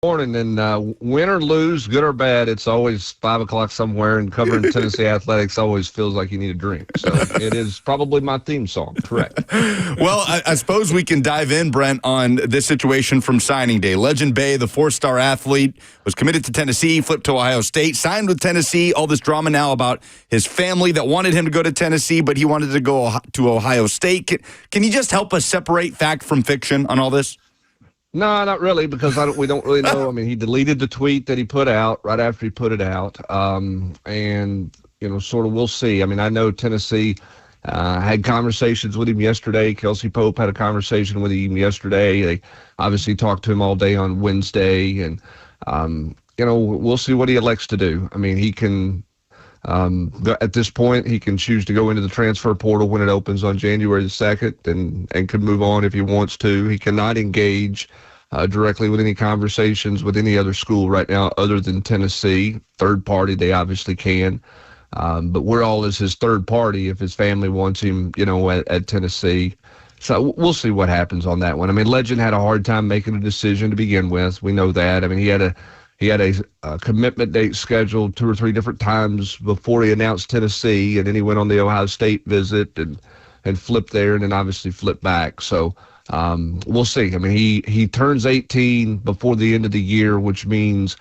Morning, and win or lose, good or bad, it's always 5 o'clock somewhere, and covering Tennessee athletics always feels like you need a drink. So it is probably my theme song, correct? Well, I suppose we can dive in, Brent, on this situation from signing day. Legend Bay, the 4-star athlete, was committed to Tennessee, flipped to Ohio State, signed with Tennessee. All this drama now about his family that wanted him to go to Tennessee, but he wanted to go to Ohio State. Can you just help us separate fact from fiction on all this? No, not really, because we don't really know. I mean, he deleted the tweet that he put out right after he put it out, and sort of we'll see. I mean, I know Tennessee had conversations with him yesterday. Kelsey Pope had a conversation with him yesterday. They obviously talked to him all day on Wednesday, and we'll see what he elects to do. I mean, he can. At this point, he can choose to go into the transfer portal when it opens on January the 2nd and could move on if he wants to. He cannot engage directly with any conversations with any other school right now other than Tennessee. Third party, they obviously can. But we're all as his third party if his family wants him, at Tennessee. So we'll see what happens on that one. I mean, Legend had a hard time making a decision to begin with. We know that. I mean, he had a commitment date scheduled 2 or 3 different times before he announced Tennessee, and then he went on the Ohio State visit and flipped there, and then obviously flipped back. So we'll see. I mean, he turns 18 before the end of the year, which means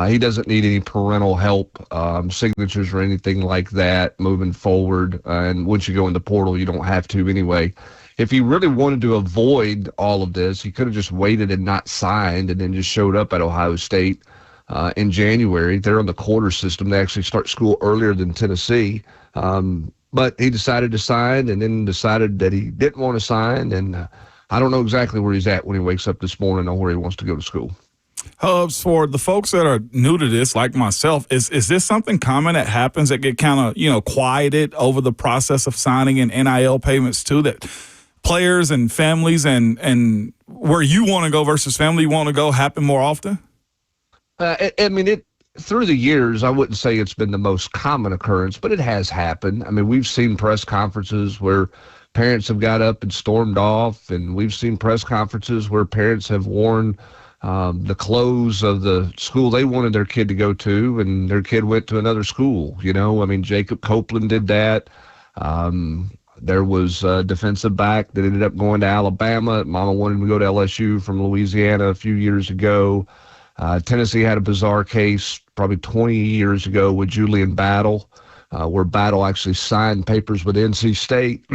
he doesn't need any parental help, signatures or anything like that moving forward. And once you go in the portal, you don't have to anyway. If he really wanted to avoid all of this, he could have just waited and not signed and then just showed up at Ohio State in January. They're on the quarter system. They actually start school earlier than Tennessee. But he decided to sign and then decided that he didn't want to sign. And I don't know exactly where he's at when he wakes up this morning or where he wants to go to school. Hubs, for the folks that are new to this, like myself, is this something common that happens that get kind of, quieted over the process of signing and NIL payments too, that players and families and where you want to go versus family you want to go happen more often? I mean, through the years, I wouldn't say it's been the most common occurrence, but it has happened. I mean, we've seen press conferences where parents have got up and stormed off, and we've seen press conferences where parents have worn the clothes of the school they wanted their kid to go to, and their kid went to another school. I mean, Jacob Copeland did that. There was a defensive back that ended up going to Alabama. Mama wanted him to go to LSU from Louisiana a few years ago. Tennessee had a bizarre case probably 20 years ago with Julian Battle, where Battle actually signed papers with NC State,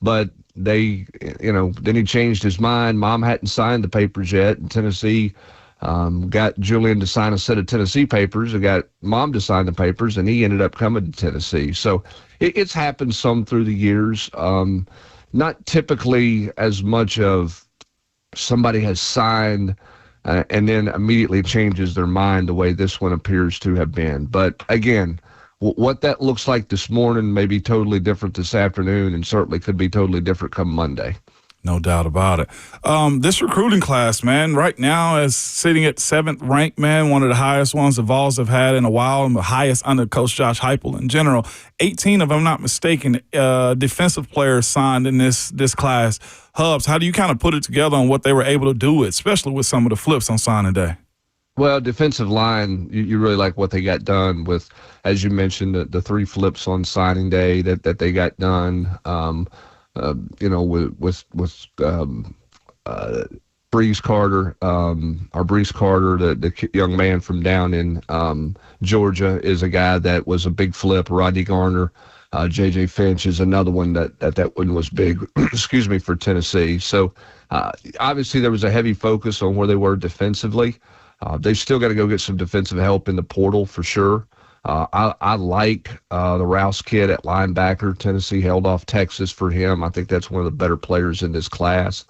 but then he changed his mind. Mom hadn't signed the papers yet, and Tennessee got Julian to sign a set of Tennessee papers and got Mom to sign the papers, and he ended up coming to Tennessee. So it's happened some through the years. Not typically as much of somebody has signed and then immediately changes their mind the way this one appears to have been. But again, what that looks like this morning may be totally different this afternoon, and certainly could be totally different come Monday. No doubt about it. This recruiting class, man, right now is sitting at 7th ranked, man, one of the highest ones the Vols have had in a while, and the highest under Coach Josh Heupel in general. 18, if I'm not mistaken, defensive players signed in this class. Hubs, how do you kind of put it together on what they were able to do, especially with some of the flips on signing day? Well, defensive line, you really like what they got done with, as you mentioned, the 3 flips on signing day that they got done. With Breeze Carter, the young man from down in Georgia, is a guy that was a big flip. Rodney Garner, J.J. Finch is another one that one was big, excuse me, for Tennessee. So obviously there was a heavy focus on where they were defensively. They've still got to go get some defensive help in the portal for sure. I like the Rouse kid at linebacker. Tennessee held off Texas for him. I think that's one of the better players in this class.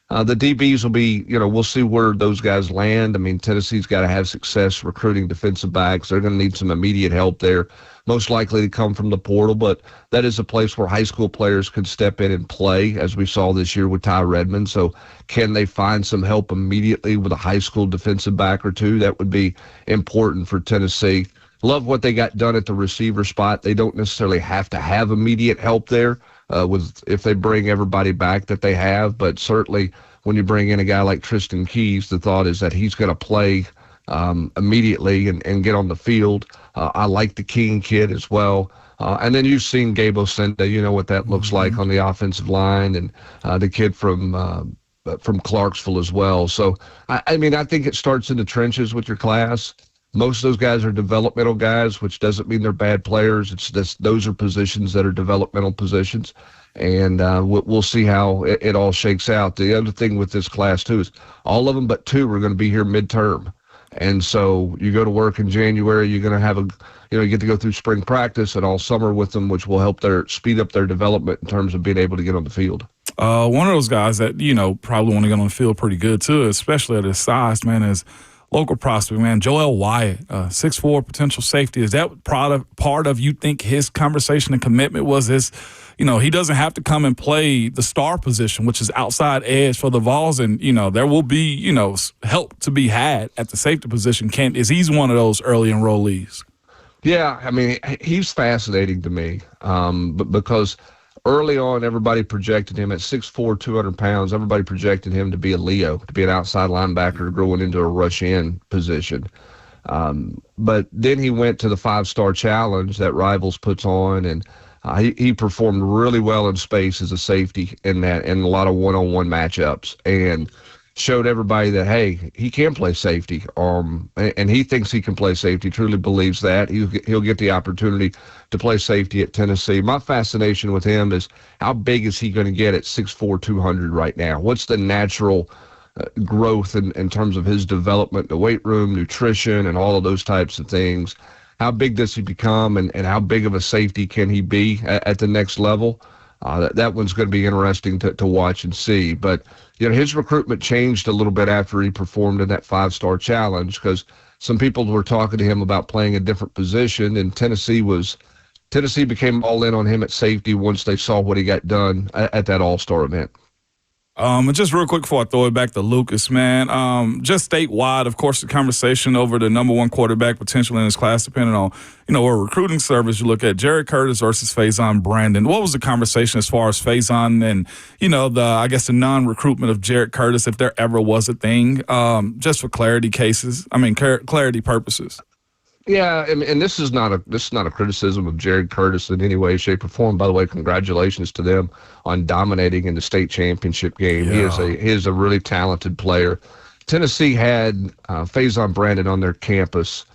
The DBs will be, we'll see where those guys land. I mean, Tennessee's got to have success recruiting defensive backs. They're going to need some immediate help there, most likely to come from the portal, but that is a place where high school players can step in and play, as we saw this year with Ty Redmond. So can they find some help immediately with a high school defensive back or two? That would be important for Tennessee. Love what they got done at the receiver spot. They don't necessarily have to have immediate help there if they bring everybody back that they have, but certainly when you bring in a guy like Tristan Keys, the thought is that he's going to play immediately and get on the field. I like the King kid as well. And then you've seen Gabe Osenda, you know what that looks like on the offensive line, and the kid from Clarksville as well. So, I mean, I think it starts in the trenches with your class. Most of those guys are developmental guys, which doesn't mean they're bad players. It's just those are positions that are developmental positions. And we'll see how it all shakes out. The other thing with this class, too, is all of them but two are going to be here midterm. And so you go to work in January, you're going to have you get to go through spring practice and all summer with them, which will help speed up their development in terms of being able to get on the field. One of those guys that, probably want to get on the field pretty good, too, especially at his size, man, is local prospect, man, Joel Wyatt, 6'4", potential safety. Is that part of you think his conversation and commitment was this, he doesn't have to come and play the star position, which is outside edge for the Vols, and, there will be, help to be had at the safety position. He's one of those early enrollees? Yeah, I mean, he's fascinating to me, but because early on, everybody projected him at 6'4", 200 pounds. Everybody projected him to be a Leo, to be an outside linebacker growing into a rush-in position. But then he went to the 5-star challenge that Rivals puts on, and he performed really well in space as a safety in a lot of one-on-one matchups, and showed everybody that, hey, he can play safety. And he thinks he can play safety, truly believes that. He'll get the opportunity to play safety at Tennessee. My fascination with him is how big is he going to get at 6'4", 200 right now? What's the natural growth in terms of his development, the weight room, nutrition, and all of those types of things? How big does he become, and how big of a safety can he be at the next level? That one's going to be interesting to watch and see. But, his recruitment changed a little bit after he performed in that 5-star challenge, because some people were talking to him about playing a different position, and Tennessee became all in on him at safety once they saw what he got done at that all-star event. And just real quick before I throw it back to Lucas, man, just statewide, of course, the conversation over the number one quarterback potential in his class, depending on, what recruiting service you look at, Jared Curtis versus Faison Brandon. What was the conversation as far as Faison and, the non-recruitment of Jared Curtis, if there ever was a thing, just for clarity purposes? Yeah, and this is not a criticism of Jared Curtis in any way, shape, or form. By the way, congratulations to them on dominating in the state championship game. Yeah. He is a really talented player. Tennessee had Faison Brandon on their campus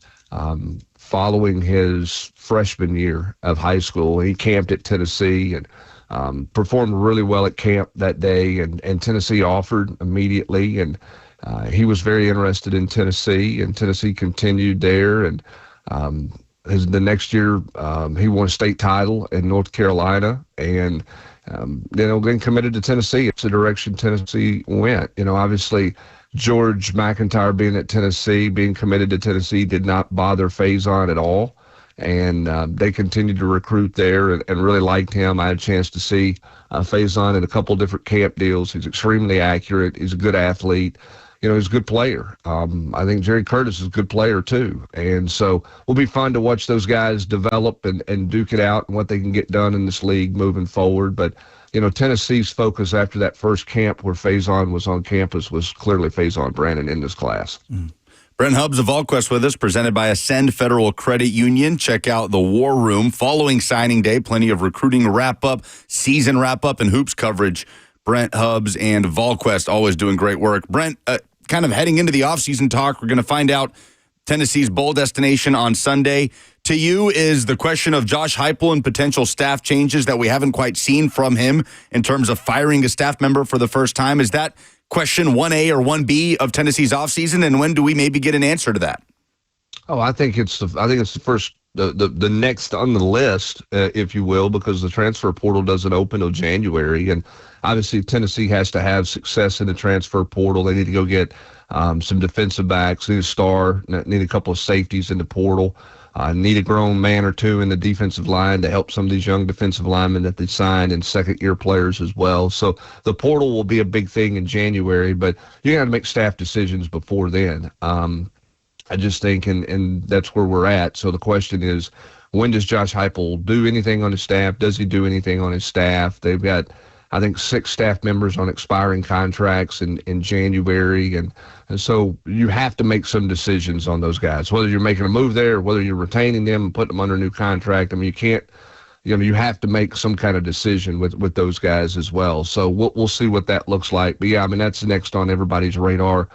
following his freshman year of high school. He camped at Tennessee and performed really well at camp that day, and Tennessee offered immediately, and he was very interested in Tennessee, and Tennessee continued there. And the next year, he won a state title in North Carolina, and then committed to Tennessee. It's the direction Tennessee went. Obviously, George McIntyre being at Tennessee, being committed to Tennessee, did not bother Faison at all. And they continued to recruit there and really liked him. I had a chance to see Faison in a couple different camp deals. He's extremely accurate. He's a good athlete. He's a good player. I think Jerry Curtis is a good player too. And so it'll be fun to watch those guys develop and duke it out and what they can get done in this league moving forward. But, Tennessee's focus after that first camp where Faison was on campus was clearly Faison Brandon in this class. Brent Hubbs of VolQuest with us, presented by Ascend Federal Credit Union. Check out the War Room following signing day. Plenty of recruiting wrap-up, season wrap-up, and hoops coverage. Brent Hubbs and VolQuest always doing great work. Brent, kind of heading into the offseason talk, we're going to find out Tennessee's bowl destination on Sunday. To you, is the question of Josh Heupel and potential staff changes that we haven't quite seen from him in terms of firing a staff member for the first time. Is that question 1A or 1B of Tennessee's offseason, and when do we maybe get an answer to that? Oh, I think it's the first, the next on the list, if you will, because the transfer portal doesn't open until January, and obviously Tennessee has to have success in the transfer portal. They need to go get some defensive backs, need a star, need a couple of safeties in the portal, need a grown man or two in the defensive line to help some of these young defensive linemen that they signed and second-year players as well. So the portal will be a big thing in January, but you got to make staff decisions before then. I just think, and that's where we're at. So the question is, when does Josh Heupel do anything on his staff? Does he do anything on his staff? They've got I think 6 staff members on expiring contracts in January. And so you have to make some decisions on those guys, whether you're making a move there or whether you're retaining them and putting them under a new contract. I mean, you can't, you have to make some kind of decision with those guys as well. So we'll see what that looks like. But yeah, I mean, that's next on everybody's radar.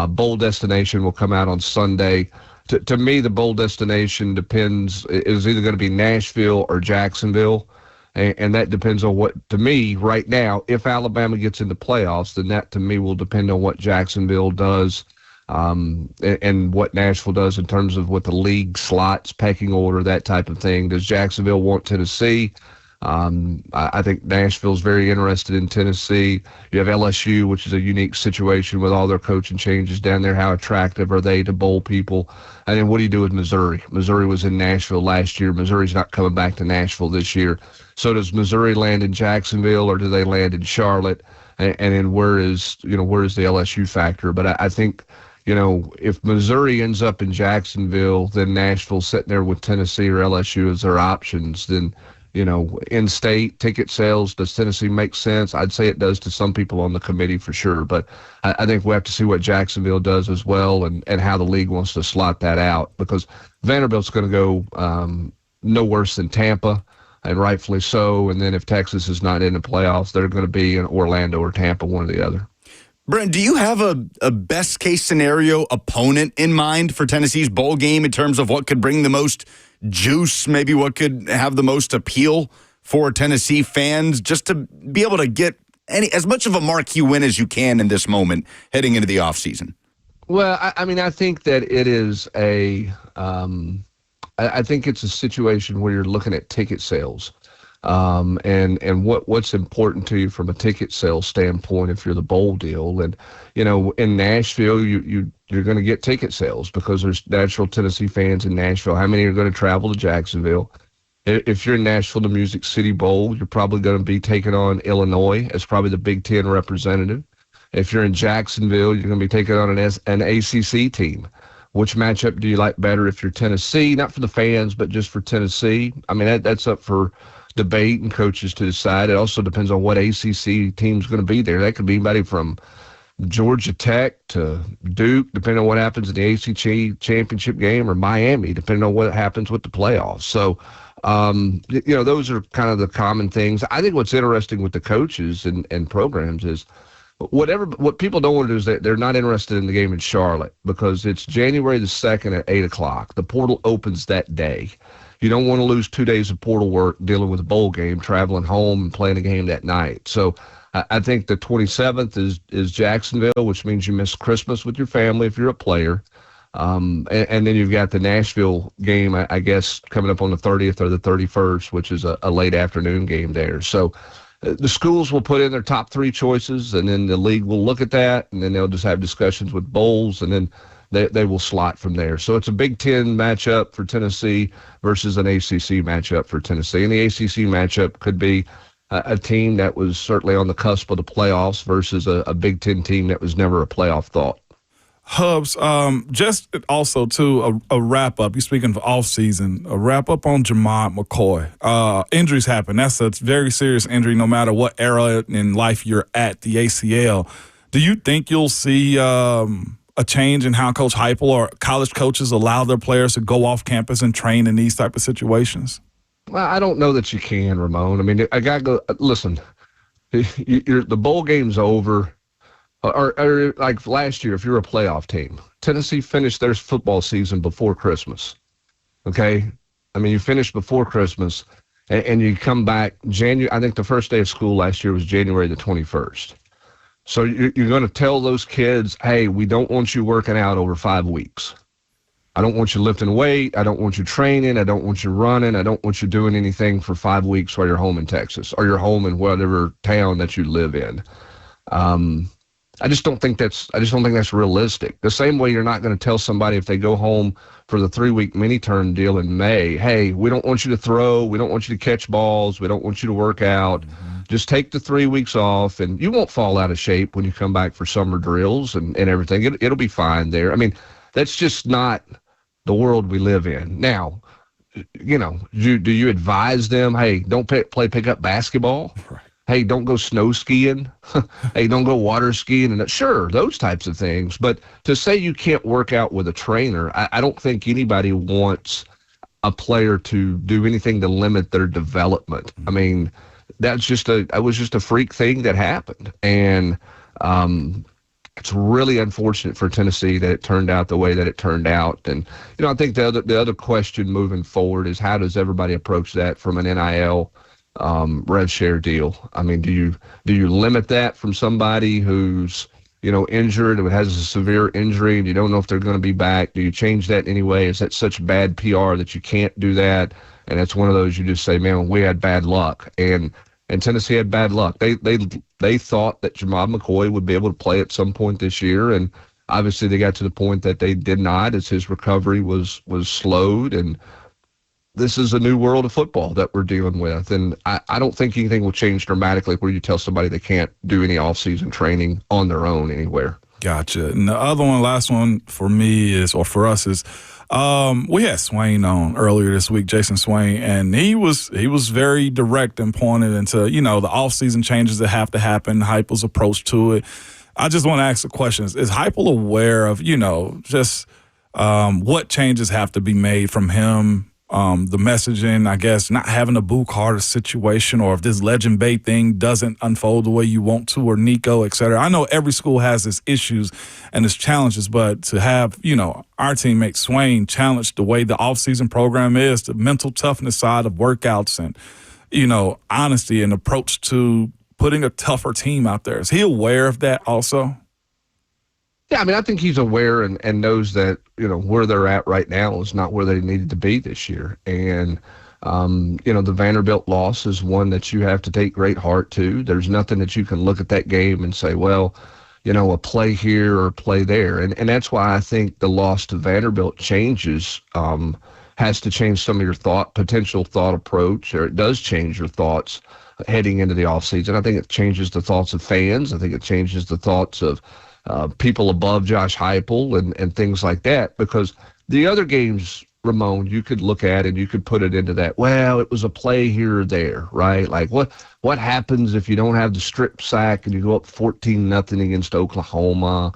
Bowl destination will come out on Sunday. To me, the bowl destination depends, is either going to be Nashville or Jacksonville. And that depends on what, to me, right now, if Alabama gets into playoffs, then that, to me, will depend on what Jacksonville does and what Nashville does in terms of what the league slots, pecking order, that type of thing. Does Jacksonville want Tennessee? I think Nashville's very interested in Tennessee. You have LSU, which is a unique situation with all their coaching changes down there. How attractive are they to bowl people? And then what do you do with Missouri? Missouri was in Nashville last year. Missouri's not coming back to Nashville this year. So does Missouri land in Jacksonville or do they land in Charlotte? And then where is the LSU factor? But I think, if Missouri ends up in Jacksonville, then Nashville's sitting there with Tennessee or LSU as their options. Then, in-state ticket sales, does Tennessee make sense? I'd say it does to some people on the committee for sure. But I think we have to see what Jacksonville does as well and how the league wants to slot that out, because Vanderbilt's going to go no worse than Tampa, and rightfully so. And then if Texas is not in the playoffs, they're going to be in Orlando or Tampa, one or the other. Brent, do you have a best-case scenario opponent in mind for Tennessee's bowl game in terms of what could bring the most juice, maybe what could have the most appeal for Tennessee fans, just to be able to get as much of a marquee win as you can in this moment heading into the offseason? Well, I think that it is I think it's a situation where you're looking at ticket sales. And what's important to you from a ticket sales standpoint if you're the bowl deal. And, in Nashville, you're going to get ticket sales because there's natural Tennessee fans in Nashville. How many are going to travel to Jacksonville? If you're in Nashville, the Music City Bowl, you're probably going to be taking on Illinois as probably the Big Ten representative. If you're in Jacksonville, you're going to be taking on an ACC team. Which matchup do you like better if you're Tennessee? Not for the fans, but just for Tennessee. I mean, that's up for debate and coaches to decide. It also depends on what ACC team's going to be there. That could be anybody from Georgia Tech to Duke, depending on what happens in the ACC championship game, or Miami, depending on what happens with the playoffs. So, those are kind of the common things. I think what's interesting with the coaches and programs is what people don't want to do is that they're not interested in the game in Charlotte because it's January the 2nd at 8 o'clock. The portal opens that day. You don't want to lose 2 days of portal work dealing with a bowl game, traveling home and playing a game that night. So I think the 27th is Jacksonville, which means you miss Christmas with your family if you're a player. And then you've got the Nashville game, I guess, coming up on the 30th or the 31st, which is a late afternoon game there. So the schools will put in their top 3 choices, and then the league will look at that, and then they'll just have discussions with bowls, and then they will slot from there. So it's a Big Ten matchup for Tennessee versus an ACC matchup for Tennessee. And the ACC matchup could be a team that was certainly on the cusp of the playoffs versus a Big Ten team that was never a playoff thought. Hubs, just also to a wrap up. You speaking of off season, a wrap up on Jamont McCoy. Injuries happen. That's a very serious injury, no matter what era in life you're at. The ACL. Do you think you'll see a change in how Coach Heupel or college coaches allow their players to go off campus and train in these type of situations? Well, I don't know that you can, Ramon. I mean, I got to go. Listen, the bowl game's over. Or like last year, if you're a playoff team, Tennessee finished their football season before Christmas. Okay? I mean, you finished before Christmas, and you come back January. I think the first day of school last year was January the 21st. So you're going to tell those kids, hey, we don't want you working out over 5 weeks. I don't want you lifting weight. I don't want you training. I don't want you running. I don't want you doing anything for 5 weeks while you're home in Texas or you're home in whatever town that you live in. I just don't think that's realistic. The same way you're not going to tell somebody if they go home for the 3-week mini term deal in May, hey, we don't want you to throw, we don't want you to catch balls, we don't want you to work out. Mm-hmm. Just take the 3 weeks off, and you won't fall out of shape when you come back for summer drills and everything. It'll be fine there. I mean, that's just not the world we live in. Now, do you advise them, hey, don't play pickup basketball? Right. hey, don't go snow skiing. Hey, don't go water skiing. And sure, those types of things. But to say you can't work out with a trainer, I don't think anybody wants a player to do anything to limit their development. I mean, that was just a freak thing that happened. And it's really unfortunate for Tennessee that it turned out the way that it turned out. And, I think the other question moving forward is, how does everybody approach that from an NIL rev share deal? I mean, do you limit that from somebody who's, injured or has a severe injury and you don't know if they're going to be back? Do you change that anyway? Is that such bad PR that you can't do that? And it's one of those you just say, man, we had bad luck. And Tennessee had bad luck. They thought that Jamal McCoy would be able to play at some point this year, and obviously they got to the point that they did not, as his recovery was slowed. And this is a new world of football that we're dealing with. And I don't think anything will change dramatically where you tell somebody they can't do any off-season training on their own anywhere. Gotcha. And the other one, last one for me is, or for us is, we had Swain on earlier this week, Jason Swain, and he was very direct and pointed into, the offseason changes that have to happen, Heupel's approach to it. I just want to ask the question, is Heupel aware of, just what changes have to be made from him? The messaging, I guess, not having a Boo Carter situation, or if this Legend Bay thing doesn't unfold the way you want to, or Nico, et cetera. I know every school has its issues and its challenges, but to have, our teammate Swain challenge the way the offseason program is, the mental toughness side of workouts and, honesty and approach to putting a tougher team out there. Is he aware of that also? Yeah, I mean, I think he's aware and knows that, where they're at right now is not where they needed to be this year. And, the Vanderbilt loss is one that you have to take great heart to. There's nothing that you can look at that game and say, well, a play here or a play there. And that's why I think the loss to Vanderbilt has to change some of your potential thought approach, or it does change your thoughts heading into the offseason. I think it changes the thoughts of fans. I think it changes the thoughts of people above Josh Heupel and things like that, because the other games, Ramon, you could look at and you could put it into that, well, it was a play here or there, right? Like what happens if you don't have the strip sack and you go up 14-0 against Oklahoma?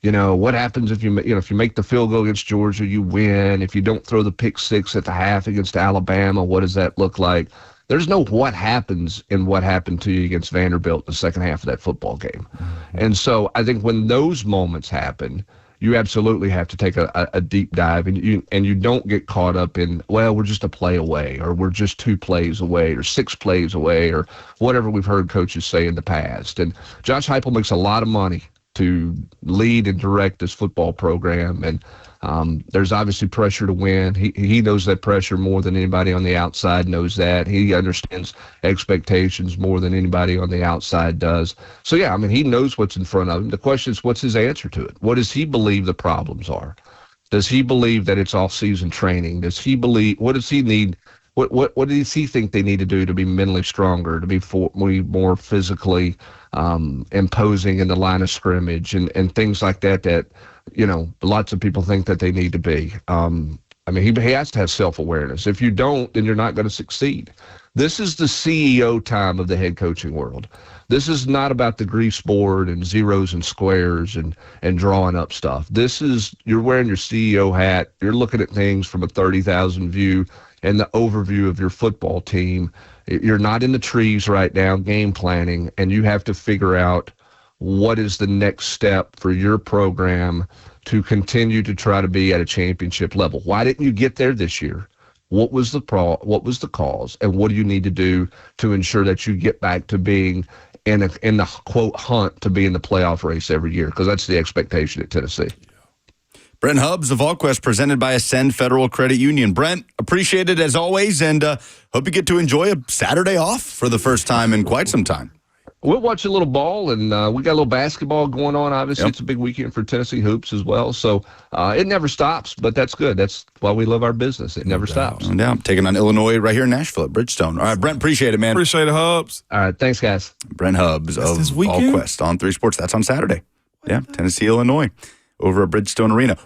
What happens if you make the field goal against Georgia, you win. If you don't throw the pick six at the half against Alabama, what does that look like? There's no what happens in what happened to you against Vanderbilt in the second half of that football game. Mm-hmm. And so I think when those moments happen, you absolutely have to take a deep dive, and you don't get caught up in, well, we're just a play away, or we're just 2 plays away, or 6 plays away, or whatever we've heard coaches say in the past. And Josh Heupel makes a lot of money to lead and direct this football program, and there's obviously pressure to win. He knows that pressure more than anybody on the outside knows that. He understands expectations more than anybody on the outside does. So, yeah, I mean, he knows what's in front of him. The question is, what's his answer to it? What does he believe the problems are? Does he believe that it's off-season training? Does he believe – what does he need – what does he think they need to do to be mentally stronger, to be more physically imposing in the line of scrimmage and things like that lots of people think that they need to be. He has to have self-awareness. If you don't, then you're not going to succeed. This is the CEO time of the head coaching world. This is not about the grease board and zeros and squares and drawing up stuff. You're wearing your CEO hat. You're looking at things from a 30,000 view and the overview of your football team. You're not in the trees right now game planning, and you have to figure out what is the next step for your program to continue to try to be at a championship level. Why didn't you get there this year? What was the cause, and what do you need to do to ensure that you get back to being in the quote hunt to be in the playoff race every year? Because that's the expectation at Tennessee. Brent Hubbs of VolQuest, presented by Ascend Federal Credit Union. Brent, appreciate it as always, and hope you get to enjoy a Saturday off for the first time in quite some time. We'll watch a little ball, and we got a little basketball going on. Obviously, It's a big weekend for Tennessee hoops as well. So it never stops, but that's good. That's why we love our business. It never stops. Yeah, I'm taking on Illinois right here in Nashville at Bridgestone. All right, Brent, appreciate it, man. Appreciate it, Hubbs. All right, thanks, guys. Brent Hubbs of VolQuest on 3 Sports. That's on Saturday. Yeah, Tennessee, Illinois, over at Bridgestone Arena.